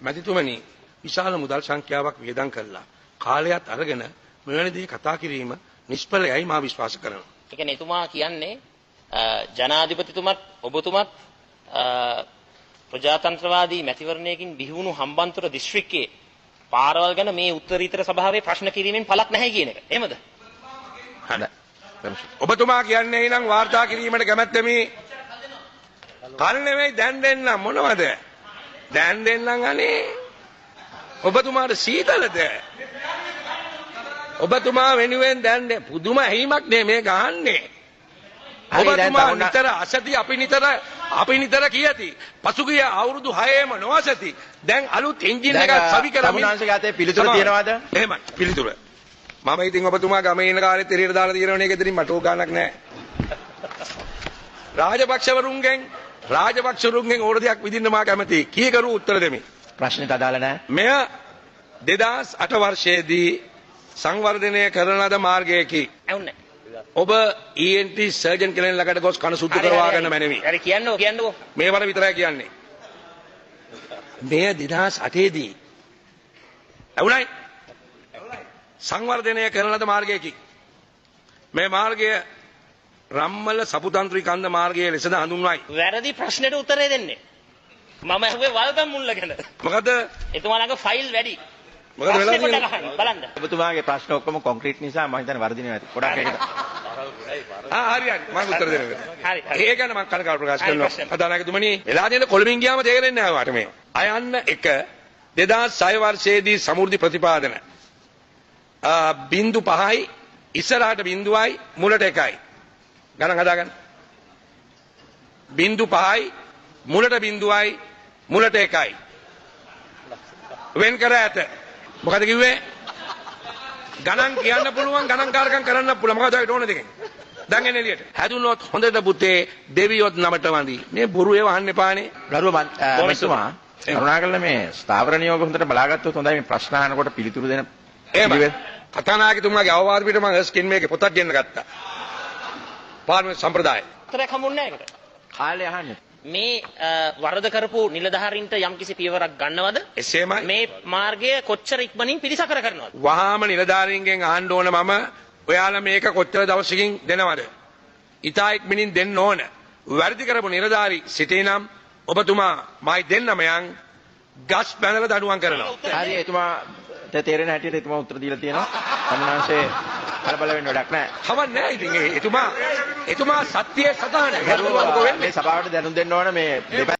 මැතිතුමනි විශාල මුදල් සංඛ්‍යාවක් වියදම් කළා. කාලයත් අරගෙන මෙවැනි දේ කතා කිරීම නිෂ්ඵලයි මා විශ්වාස කරනවා. ඒ කියන්නේ එතුමා කියන්නේ ජනාධිපතිතුමත් ඔබතුමත් ප්‍රජාතන්ත්‍රවාදී මැතිවරණයකින් බිහිවුණු හම්බන්තොට දිස්ත්‍රික්කයේ පාරවල් ගැන මේ උත්තරීතර සභාවේ ප්‍රශ්න කිරීමෙන් පළක් නැහැ කියන එක. එහෙමද? හරි. ඔබතුමා කියන්නේ නම් වාර්තා කිරීමට කැමැත්ත මේ කල් නෙවෙයි දැන් දෙන්න මොනවද? දැන් දෙන්නම් අනේ. ඔබතුමාට සීතලද? ඔබතුමා වෙනුවෙන් දැන් පුදුම ඇහිමක් නේ මේ ගහන්නේ. ඔබතුමා නිතර අසති අපි නිතර කියති. පසුගිය අවුරුදු 6ෙම නොවසති. දැන් අලුත් එන්ජින් එකක් සවි කරමින් සමුනාංශගතේ පිළිතුර තියනවාද? එහෙමයි පිළිතුර. මම ඉතින් ඔබතුමා ගමේ ඉන්න කාලෙත් එළියට දාලා තියෙනවනේ ඒක ඉතින් මට ඕක ගන්නක් නැහැ. රාජපක්ෂවරුන්ගෙන් ඕන දෙයක් විඳින්න මා කැමතියි. කීකරු උත්තර දෙමි. ප්‍රශ්නෙට අදාළ නැහැ. මෙය 2008 වර්ෂයේදී සංවර්ධනය කරන ලද මාර්ගයකි. ඇහුන්නේ. ඔබ ENT සර්ජන් කෙනෙක් ළඟට ගොස් කන සුද්ධ කරවා ගන්න මැනවි. හරි කියන්නකෝ. මේ වර විතරයි කියන්නේ. මෙය 2008 දී ඇහුණයි. සංවර්ධනය කරන ලද මාර්ගයකි. මේ මාර්ගය රම්මල සපුතන්ත්‍රී කන්ද මාර්ගයේ ලෙසද හඳුන්වයි. වැරදි ප්‍රශ්නෙට උත්තරේ දෙන්නේ. මම අහුවේ වල්ගම් මුල්ල ගැන. මොකද? එතුමා ළඟ ෆයිල් වැඩි. මොකද වෙලා තියෙන්නේ? බලන්න. ඔබතුමාගේ ප්‍රශ්න ඔක්කොම කොන්ක්‍රීට් නිසා මම හිතන්නේ වර්ධිනවා ඇති. ගොඩක් ඒක. හරි මම උත්තර දෙනවා. හරි. ඒක ගැන මම කනකාල් ප්‍රකාශ කරනවා. කතානායකතුමනි වෙලා තියෙන කොළඹින් ගියාම තේරෙන්නේ නැහැ වාට මේ. අයන්න 1 2006 වර්ෂයේදී සමෘද්ධි ප්‍රතිපාදන 0.5යි ඉස්සරහට 0යි මුලට 1යි. ගණන් හදාගන්න. 0.5යි මුලට 0යි මුලට 1යි. වෙන් කර ඇත. මොකද කිව්වේ? ගණන් කියන්න පුළුවන් ගණන්කාරකම් කරන්න පුළුවන්. මොකද ඔය ඩෝන දෙකෙන්. දැන් එන්නේ එළියට. හැදුනොත් හොඳට පුතේ දෙවියොත් නමට වඳි. මේ බොරු ඒව අහන්න එපානේ. ගරුව මන්තුමා කරුණාකරලා මේ ස්ථාවර නියෝග හොඳට බලාගත්තොත් හොඳයි මේ ප්‍රශ්න අහනකොට පිළිතුරු දෙන පිළිවෙල. කතානායකතුමාගේ අවවාද පිට මම ස්කින් මේකේ පොතක් ගෙන්න ගත්තා. පාර්ලිමේන්තු සම්ප්‍රදාය. උත්තරයක් හම්බුන්නේ නැහැ ඒකට. කාලේ අහන්නේ. මේ වරද කරපු නිලධාරීන්ට යම්කිසි පියවරක් ගන්නවද? එසේමයි. මේ මාර්ගය කොච්චර ඉක්මනින් පිළිසකර කරනවද? වහාම නිලධාරීන්ගෙන් අහන්න ඕන මම ඔයාලා මේක කොච්චර දවසකින් දෙනවද? ඉතා ඉක්මනින් දෙන්න ඕන. වැරදි කරපු නිලධාරී සිටිනම් ඔබතුමා මයි දෙන්නම යන් ගස් බැනලා දඩුවම් කරනවා. හරි එතුමා තේරෙන හැටියට එතුමා උත්තර දීලා තියෙනවා. සම්මාංශයේ කලබල වෙන්න වැඩක් නැහැ. කවන්නේ නැහැ ඉතින් එතුමා සත්‍යයේ සදාන. මේ සභාවට දැනුම් දෙන්න ඕන මේ